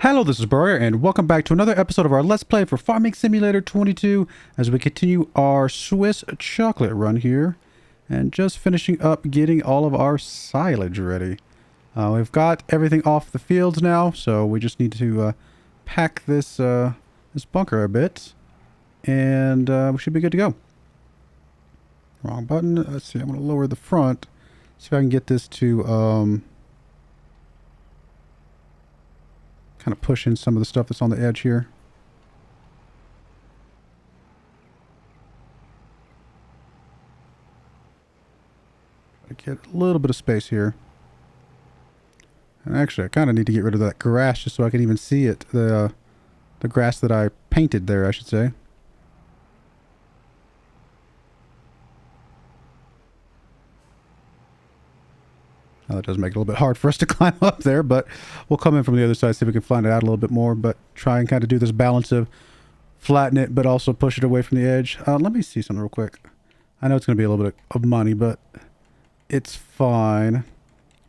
Hello, this is Broyar, and welcome back to another episode of our Let's Play for Farming Simulator 22 as we continue our Swiss chocolate run here. And just finishing up getting all of our silage ready. We've got everything off the fields now, so we just need to pack this this bunker a bit. And we should be good to go. Wrong button. Let's see, I'm going to lower the front. See if I can get this to... kind of push in some of the stuff that's on the edge here. I get a little bit of space here. And actually, I kind of need to get rid of that grass just so I can even see it. The grass that I painted there, I should say. Now that does make it a little bit hard for us to climb up there, but we'll come in from the other side, see if we can flatten it out a little bit more, but try and kind of do this balance of flatten it, but also push it away from the edge. Let me see something real quick. I know it's going to be a little bit of money, but it's fine.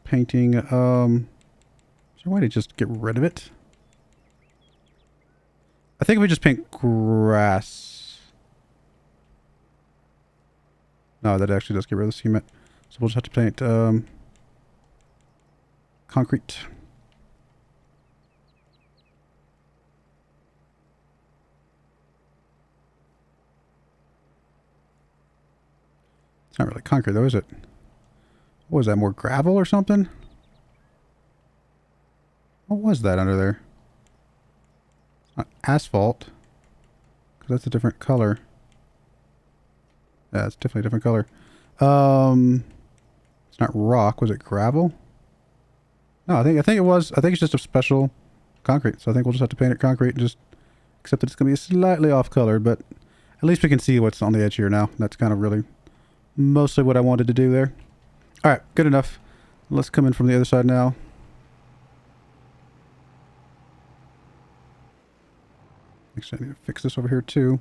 Painting, is there a way to just get rid of it? I think if we just paint grass. No, that actually does get rid of the cement. So we'll just have to paint, concrete. It's not really concrete though, is it? What was that, more gravel or something? What was that under there? It's not asphalt, because that's a different color. Yeah, it's definitely a different color. It's not rock. Was it gravel? No, I think it was. I think it's just a special concrete. So I think we'll just have to paint it concrete and just accept that it's going to be slightly off color, but at least we can see what's on the edge here now. That's kind of really mostly what I wanted to do there. All right, good enough. Let's come in from the other side now. Actually, I need to fix this over here too.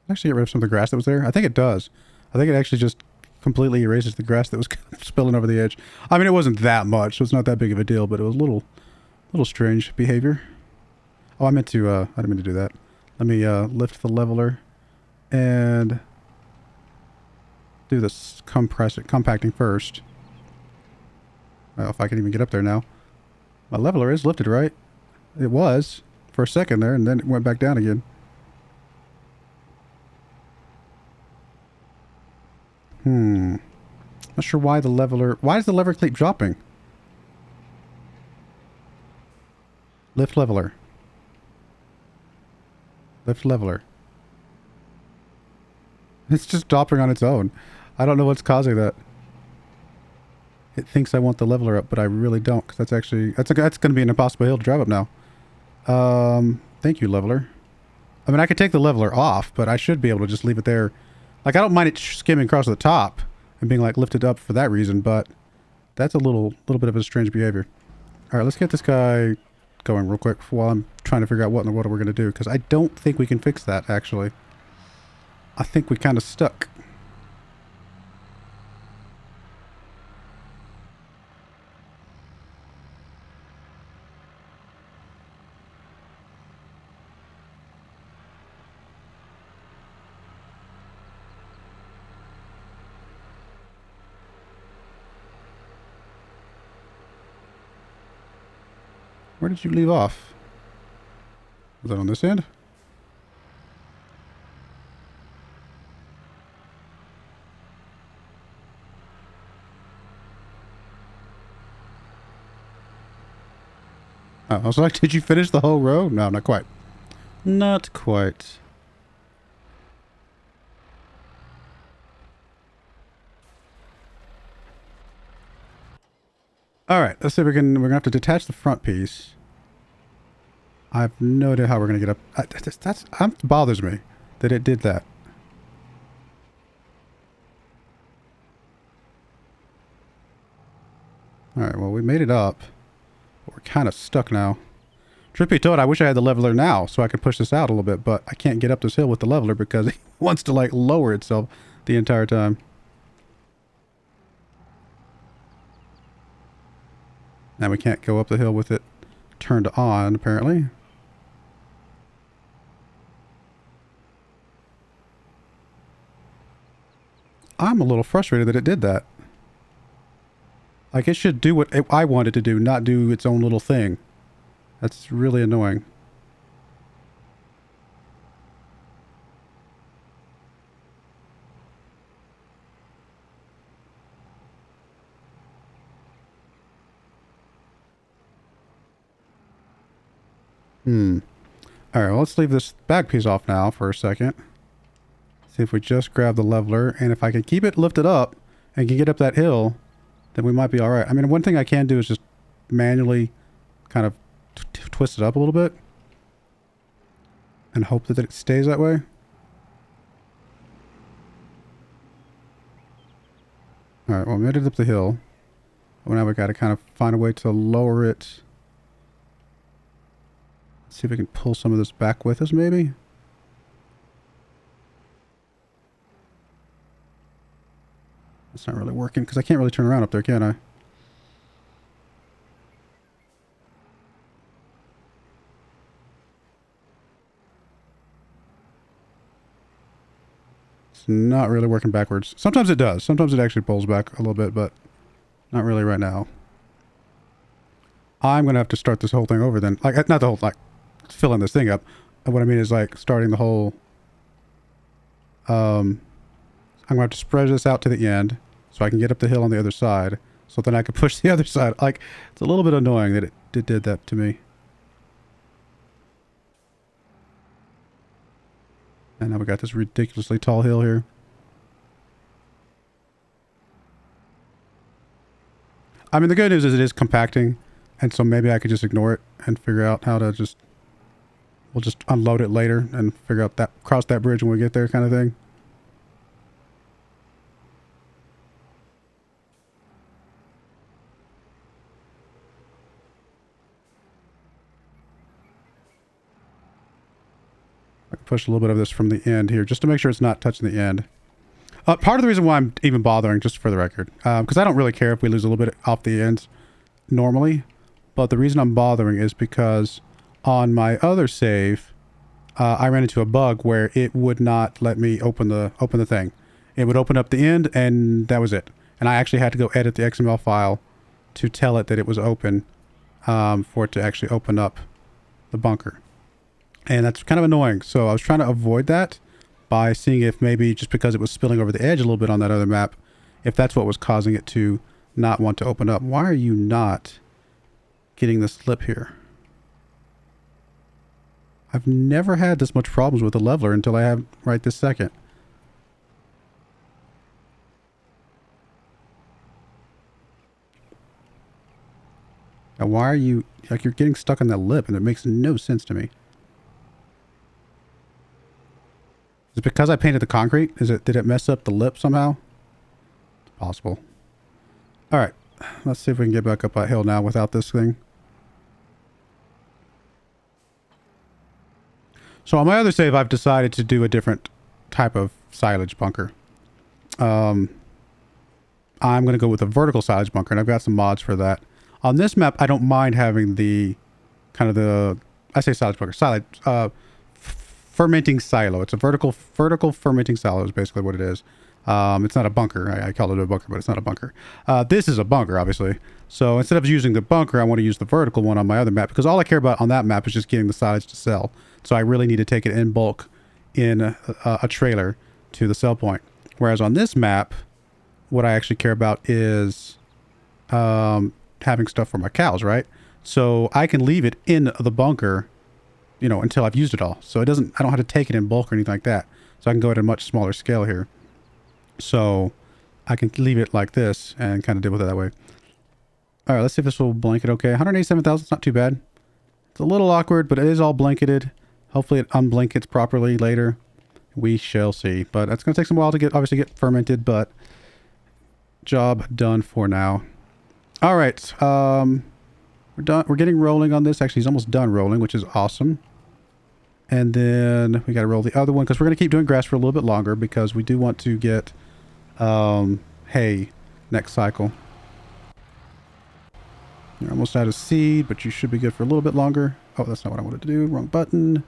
Actually get rid of some of the grass that was there? I think it does. I think it actually just completely erases the grass that was spilling over the edge. I mean, it wasn't that much, so it's not that big of a deal, but it was a little strange behavior. Oh, I meant to, I didn't mean to do that. Let me lift the leveler and do this compacting first. Well, if I can even get up there now. My leveler is lifted, right? It was for a second there, and then it went back down again. Not sure why the leveler... Why does the lever keep dropping? Lift leveler. Lift leveler. It's just dropping on its own. I don't know what's causing that. It thinks I want the leveler up, but I really don't, because that's actually... That's going to be an impossible hill to drive up now. Thank you, leveler. I mean, I could take the leveler off, but I should be able to just leave it there. Like, I don't mind it skimming across the top and being, like, lifted up for that reason, but that's a little bit of a strange behavior. All right, let's get this guy going real quick while I'm trying to figure out what in the world we're going to do, because I don't think we can fix that, actually. I think we kind of stuck. Where did you leave off? Was that on this end? Oh, I was like, did you finish the whole row? No, not quite. Not quite. All right, let's see if we can... We're going to have to detach the front piece. I have no idea how we're going to get up. That bothers me that it did that. All right, well, we made it up. But we're kind of stuck now. Truth be told, I wish I had the leveler now so I could push this out a little bit, but I can't get up this hill with the leveler because it wants to like lower itself the entire time. Now we can't go up the hill with it turned on, apparently. I'm a little frustrated that it did that. Like, it should do what I want it to do, not do its own little thing. That's really annoying. Alright, well, let's leave this back piece off now for a second. See if we just grab the leveler, and if I can keep it lifted up and can get up that hill, then we might be alright. I mean, one thing I can do is just manually kind of twist it up a little bit and hope that it stays that way. Alright, well, we made it up the hill. Well, now we got to kind of find a way to lower it. Let's see if we can pull some of this back with us, maybe. It's not really working because I can't really turn around up there, can I? It's not really working backwards. Sometimes it does. Sometimes it actually pulls back a little bit, but not really right now. I'm going to have to start this whole thing over then. Like, not the whole, like, filling this thing up. What I mean is, like, starting the whole... I'm going to have to spread this out to the end so I can get up the hill on the other side. So then I can push the other side. Like, it's a little bit annoying that it did that to me. And now we got this ridiculously tall hill here. I mean, the good news is it is compacting. And so maybe I could just ignore it and figure out how to just... We'll just unload it later and figure out that... Cross that bridge when we get there kind of thing. I can push a little bit of this from the end here just to make sure it's not touching the end. Part of the reason why I'm even bothering, just for the record, because I don't really care if we lose a little bit off the ends normally, but the reason I'm bothering is because on my other save, I ran into a bug where it would not let me open the thing. It would open up the end, and that was it. And I actually had to go edit the XML file to tell it that it was open for it to actually open up the bunker. And that's kind of annoying. So I was trying to avoid that by seeing if maybe just because it was spilling over the edge a little bit on that other map, if that's what was causing it to not want to open up. Why are you not getting the slip here? I've never had this much problems with the leveler until I have right this second. Now why are you, like, you're getting stuck on that lip and it makes no sense to me. Is it because I painted the concrete? Did it mess up the lip somehow? It's possible. Alright. Let's see if we can get back up that hill now without this thing. So on my other save, I've decided to do a different type of silage bunker. I'm going to go with a vertical silage bunker, and I've got some mods for that. On this map, I don't mind having the kind of the, I say silage bunker, silage, fermenting silo. It's a vertical fermenting silo is basically what it is. It's not a bunker. I call it a bunker, but it's not a bunker. This is a bunker, obviously. So instead of using the bunker, I want to use the vertical one on my other map because all I care about on that map is just getting the silage to sell. So I really need to take it in bulk in a trailer to the sell point. Whereas on this map, what I actually care about is having stuff for my cows, right? So I can leave it in the bunker, you know, until I've used it all. So I don't have to take it in bulk or anything like that. So I can go at a much smaller scale here. So I can leave it like this and kind of deal with it that way. All right, let's see if this will blanket okay. 187,000, it's not too bad. It's a little awkward, but it is all blanketed. Hopefully it unblankets properly later. We shall see. But that's going to take some while to obviously get fermented, but job done for now. All right. We're done. We're getting rolling on this. Actually, he's almost done rolling, which is awesome. And then we got to roll the other one because we're going to keep doing grass for a little bit longer because we do want to get hay next cycle. You're almost out of seed, but you should be good for a little bit longer. Oh, that's not what I wanted to do. Wrong button.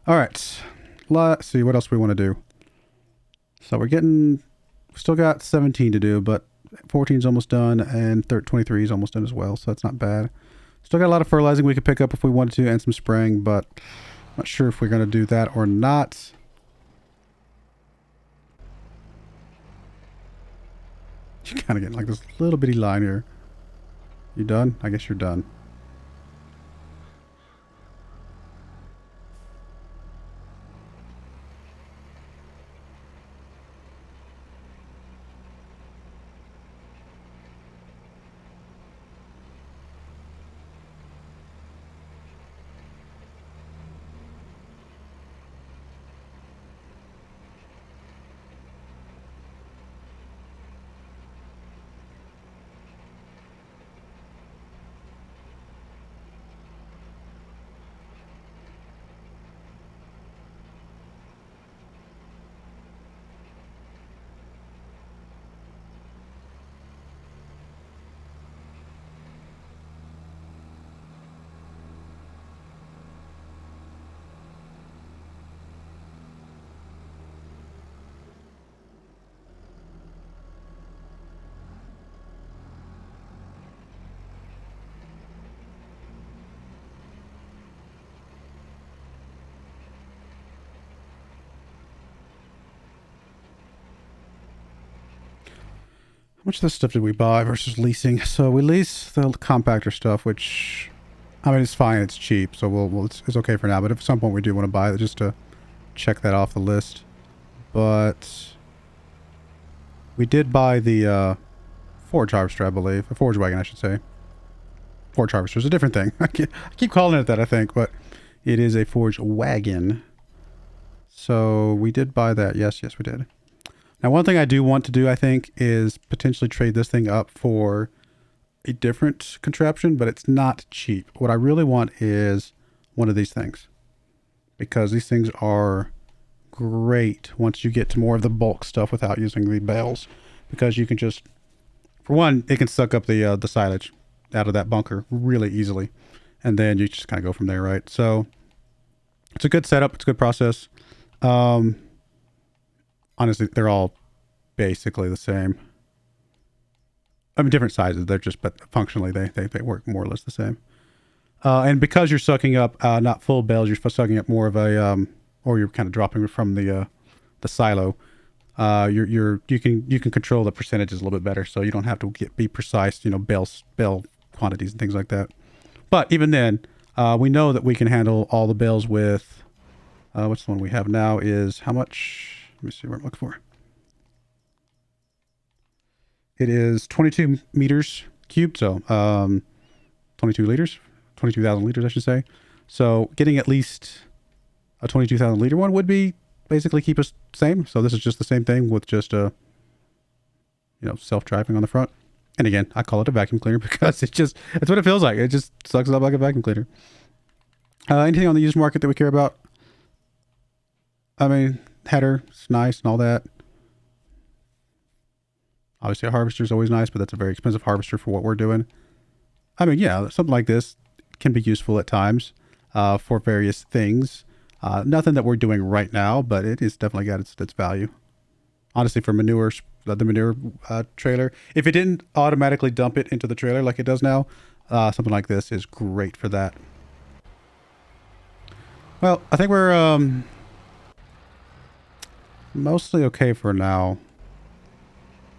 All right. Let's see what else we want to do. So we're getting... Still got 17 to do, but 14 is almost done, and 23 is almost done as well, so that's not bad. Still got a lot of fertilizing we could pick up if we wanted to, and some spraying, but I'm not sure if we're going to do that or not. You're kind of getting like this little bitty line here. You done? I guess you're done. How much of this stuff did we buy versus leasing? So we lease the compactor stuff, which, I mean, it's fine. It's cheap, so it's okay for now. But if at some point we do want to buy it, just to check that off the list. But we did buy the forage harvester, I believe. A forage wagon, I should say. Forage harvester is a different thing. I keep calling it that, I think, but it is a forage wagon. So we did buy that. Yes, we did. Now, one thing I do want to do, I think, is potentially trade this thing up for a different contraption, but it's not cheap. What I really want is one of these things, because these things are great once you get to more of the bulk stuff without using the bales, because you can just, for one, it can suck up the silage out of that bunker really easily, and then you just kind of go from there, right? So it's a good setup. It's a good process. Honestly, they're all basically the same. I mean, different sizes. They're just, but functionally, they work more or less the same. And because you're sucking up not full bales, you're sucking up more of a, or you're kind of dropping it from the silo. You can control the percentages a little bit better, so you don't have to be precise, bale quantities and things like that. But even then, we know that we can handle all the bales with. What's the one we have now is how much? Let me see what I'm looking for. It is 22 meters cubed, so 22 liters, 22,000 liters, I should say. So getting at least a 22,000 liter one would be basically keep us same. So this is just the same thing with just a, self-driving on the front. And again, I call it a vacuum cleaner because it's what it feels like. It just sucks it up like a vacuum cleaner. Anything on the used market that we care about? I mean, header, it's nice and all that. Obviously a harvester is always nice, but that's a very expensive harvester for what we're doing. I mean, yeah, something like this can be useful at times for various things. Nothing that we're doing right now, but it is definitely got its value. Honestly, for manure, the manure trailer, if it didn't automatically dump it into the trailer like it does now, something like this is great for that. Well, I think we're mostly okay for now.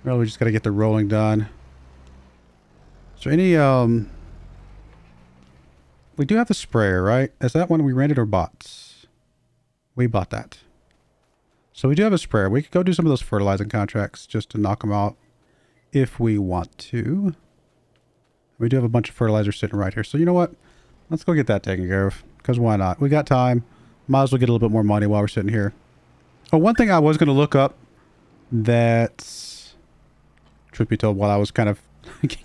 Really, we just got to get the rolling done. Is there any, we do have the sprayer, right? Is that one we rented or bought? We bought that. So we do have a sprayer. We could go do some of those fertilizing contracts just to knock them out if we want to. We do have a bunch of fertilizer sitting right here. So you know what? Let's go get that taken care of, because why not? We got time. Might as well get a little bit more money while we're sitting here. Oh, one thing I was going to look up that, truth be told, while I was kind of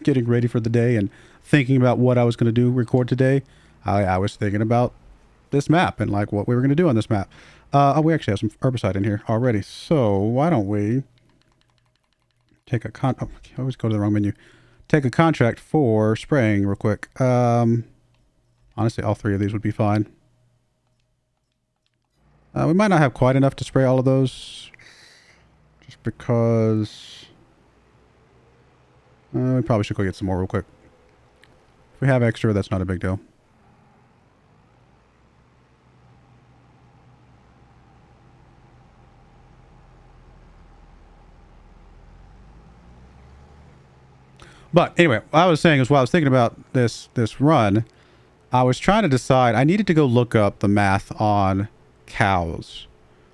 getting ready for the day and thinking about what I was going to record today, I was thinking about this map and like what we were going to do on this map. Oh, we actually have some herbicide in here already. So why don't we take a I always go to the wrong menu. Take a contract for spraying real quick. Honestly, all three of these would be fine. We might not have quite enough to spray all of those. Just because... we probably should go get some more real quick. If we have extra, that's not a big deal. But anyway, what I was saying is while I was thinking about this run, I was trying to decide, I needed to go look up the math on cows.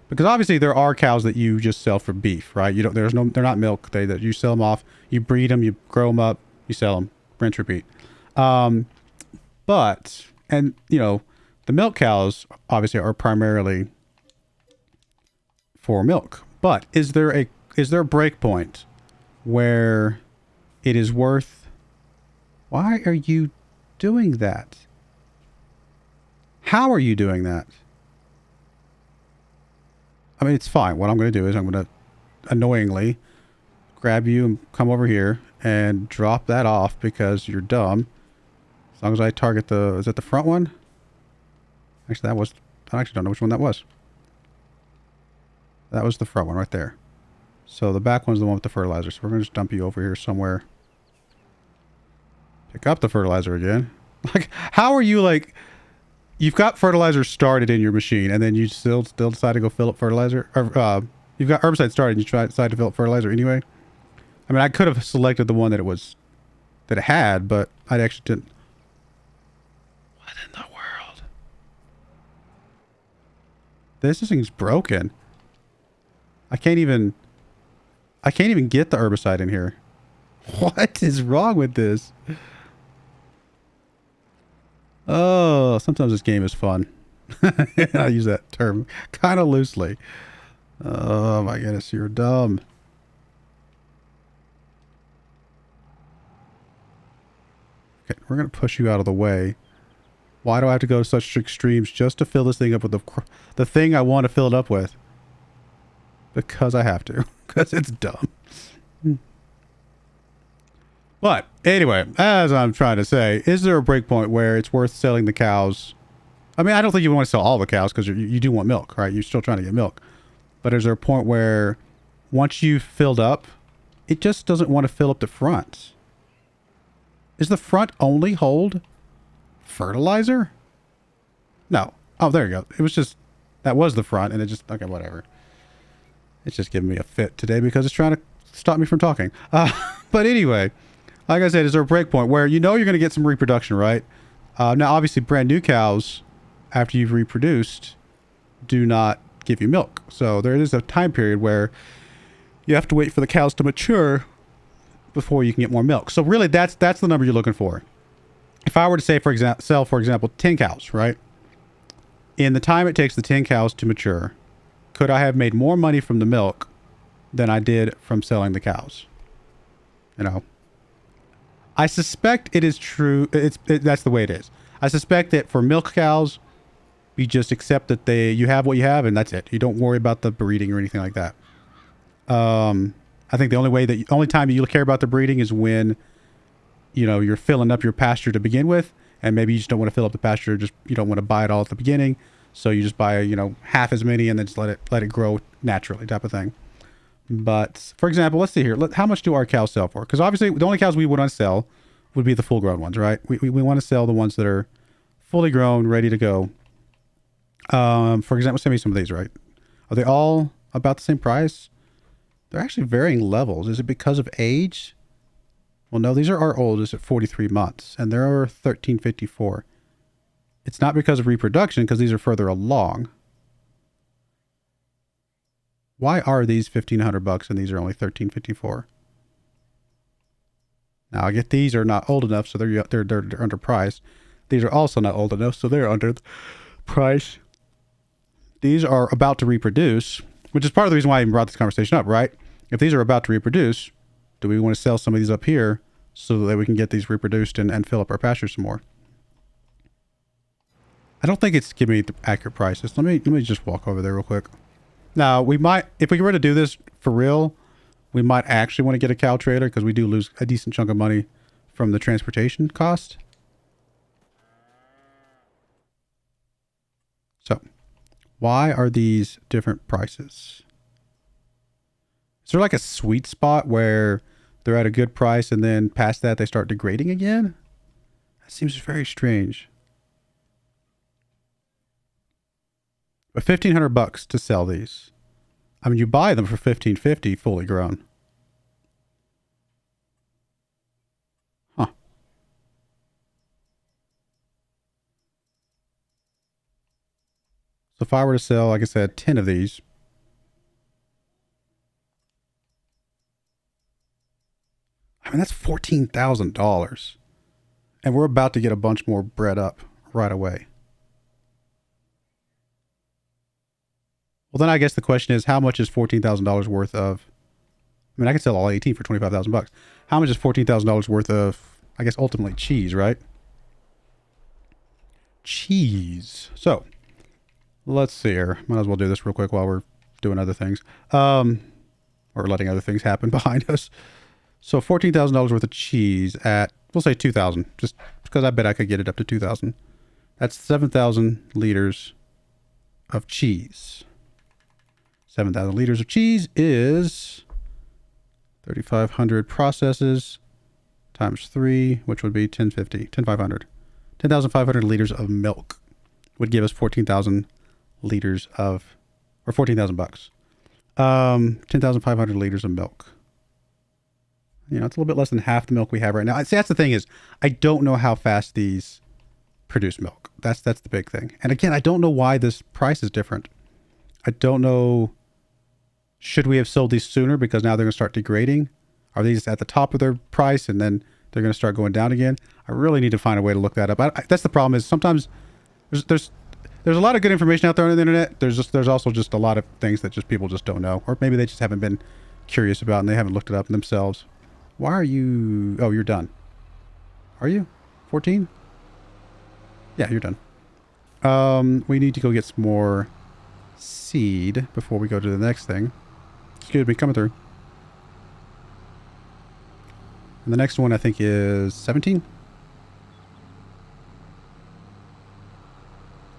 Because obviously there are cows that you just sell for beef, right? You don't, they're not milk. That you sell them off, you breed them, you grow them up, you sell them, rinse, repeat. But, and you know, the milk cows obviously are primarily for milk. But is there a break point where it is worth... Why are you doing that? How are you doing that? I mean, it's fine. What I'm going to do is I'm going to annoyingly grab you and come over here and drop that off because you're dumb. As long as I target the... Is that the front one? Actually, that was... I actually don't know which one that was. That was the front one right there. So the back one's the one with the fertilizer. So we're going to just dump you over here somewhere. Pick up the fertilizer again. Like, how are you like... You've got fertilizer started in your machine, and then you still decide to go fill up fertilizer? Or, you've got herbicide started, and you decide to fill up fertilizer anyway? I mean, I could have selected the one that it had, but I actually didn't. What in the world? This thing's broken. I can't even get the herbicide in here. What is wrong with this? Oh, sometimes this game is fun. I use that term kind of loosely. Oh my goodness, you're dumb. Okay, we're going to push you out of the way. Why do I have to go to such extremes just to fill this thing up with the thing I want to fill it up with? Because I have to. Because it's dumb. But anyway, as I'm trying to say, is there a break point where it's worth selling the cows? I mean, I don't think you want to sell all the cows because you do want milk, right? You're still trying to get milk. But is there a point where once you've filled up, it just doesn't want to fill up the front? Is the front only hold fertilizer? No. Oh, there you go. It was just, that was the front and it just, okay, whatever. It's just giving me a fit today because it's trying to stop me from talking. But anyway... Like I said, is there a break point where you know you're going to get some reproduction, right? Now, obviously, brand new cows, after you've reproduced, do not give you milk. So there is a time period where you have to wait for the cows to mature before you can get more milk. So really, that's the number you're looking for. If I were to say, sell, for example, 10 cows, right? In the time it takes the 10 cows to mature, could I have made more money from the milk than I did from selling the cows? You know? I suspect it is true. That's the way it is. I suspect that for milk cows, you just accept that you have what you have and that's it. You don't worry about the breeding or anything like that. I think the only time you care about the breeding is when, you know, you're filling up your pasture to begin with, and maybe you just don't want to fill up the pasture. You don't want to buy it all at the beginning, so you just buy, you know, half as many and then just let it grow naturally, type of thing. But, for example, let's see here. How much do our cows sell for? Because obviously, the only cows we would want to sell would be the full-grown ones, right? We want to sell the ones that are fully grown, ready to go. For example, send me some of these, right? Are they all about the same price? They're actually varying levels. Is it because of age? Well, no, these are our oldest at 43 months, and they're 1354. It's not because of reproduction, because these are further along. Why are these $1,500 and these are only $1,354? Now I get these are not old enough, so they're underpriced. These are also not old enough, so they're under price. These are about to reproduce, which is part of the reason why I even brought this conversation up, right? If these are about to reproduce, do we want to sell some of these up here so that we can get these reproduced and fill up our pastures some more. I don't think it's giving me the accurate prices. Let me just walk over there real quick. Now, we might, if we were to do this for real, we might actually want to get a cow trailer because we do lose a decent chunk of money from the transportation cost. So, why are these different prices? Is there like a sweet spot where they're at a good price and then past that they start degrading again? That seems very strange. But $1,500 to sell these. I mean, you buy them for $1,550 fully grown. Huh. So if I were to sell, like I said, 10 of these. I mean, that's $14,000. And we're about to get a bunch more bred up right away. Well, then I guess the question is, how much is $14,000 worth of... I mean, I could sell all 18 for $25,000. How much is $14,000 worth of, I guess, ultimately cheese, right? Cheese. So, let's see here. Might as well do this real quick while we're doing other things. Or letting other things happen behind us. So, $14,000 worth of cheese at, we'll say 2,000. Just because I bet I could get it up to 2,000. That's 7,000 liters of cheese. 7,000 liters of cheese is 3,500 processes times 3, which would be 10,500. 10,500 liters of milk would give us 14,000 liters of, or $14,000. 10,500 liters of milk. You know, it's a little bit less than half the milk we have right now. See, that's the thing is, I don't know how fast these produce milk. That's the big thing. And again, I don't know why this price is different. I don't know. Should we have sold these sooner because now they're going to start degrading? Are these at the top of their price and then they're going to start going down again? I really need to find a way to look that up. That's the problem is sometimes there's a lot of good information out there on the internet. There's also just a lot of things that just people just don't know. Or maybe they just haven't been curious about and they haven't looked it up themselves. Why are you... Oh, you're done. Are you? 14? Yeah, you're done. We need to go get some more seed before we go to the next thing. Excuse me, coming through. And the next one I think is 17.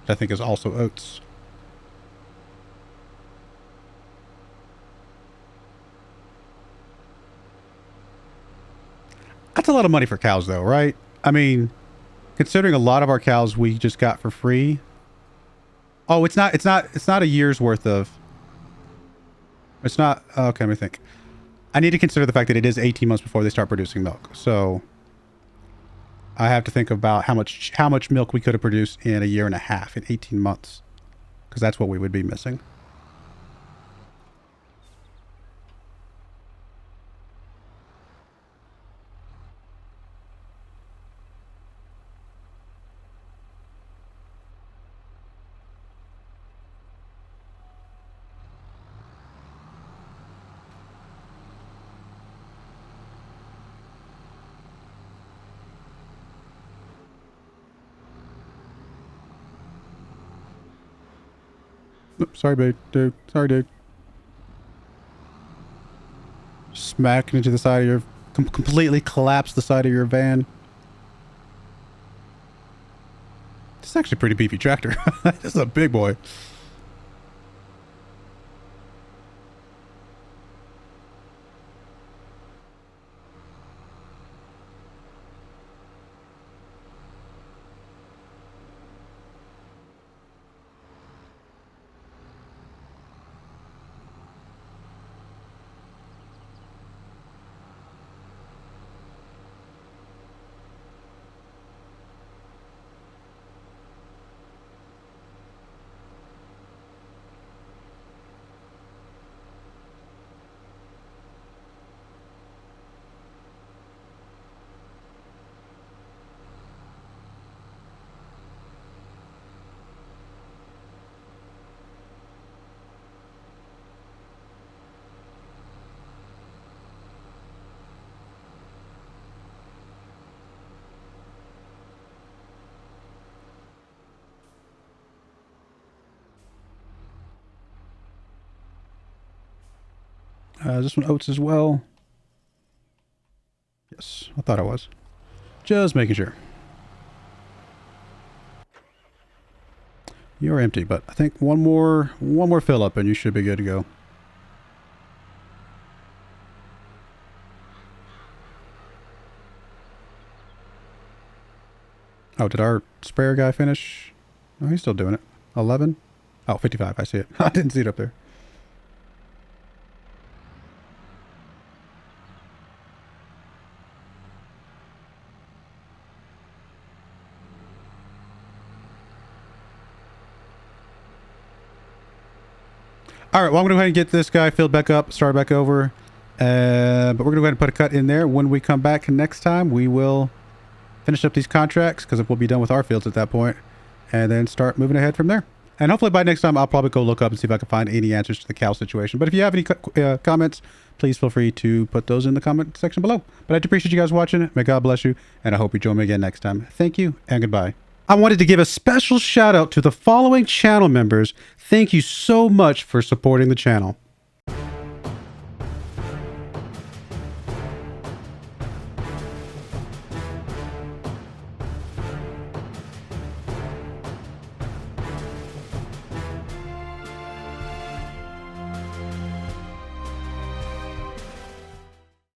I think is also oats. That's a lot of money for cows though, right? I mean, considering a lot of our cows we just got for free. Oh, it's not a year's worth of... It's not... Okay, let me think. I need to consider the fact that it is 18 months before they start producing milk. So I have to think about how much milk we could have produced in a year and a half, in 18 months. Because that's what we would be missing. Sorry, babe, dude. Sorry, dude. Smacking into the side of your... completely collapsed the side of your van. This is actually a pretty beefy tractor. This is a big boy. Is this one oats as well? Yes, I thought I was. Just making sure. You're empty, but I think one more fill up and you should be good to go. Oh, did our sprayer guy finish? Oh, he's still doing it. 11? Oh, 55. I see it. I didn't see it up there. All right, well, I'm going to go ahead and get this guy filled back up, start back over. But we're going to go ahead and put a cut in there. When we come back next time, we will finish up these contracts because we'll be done with our fields at that point, and then start moving ahead from there. And hopefully by next time, I'll probably go look up and see if I can find any answers to the cow situation. But if you have any comments, please feel free to put those in the comment section below. But I do appreciate you guys watching. May God bless you, and I hope you join me again next time. Thank you, and goodbye. I wanted to give a special shout out to the following channel members. Thank you so much for supporting the channel.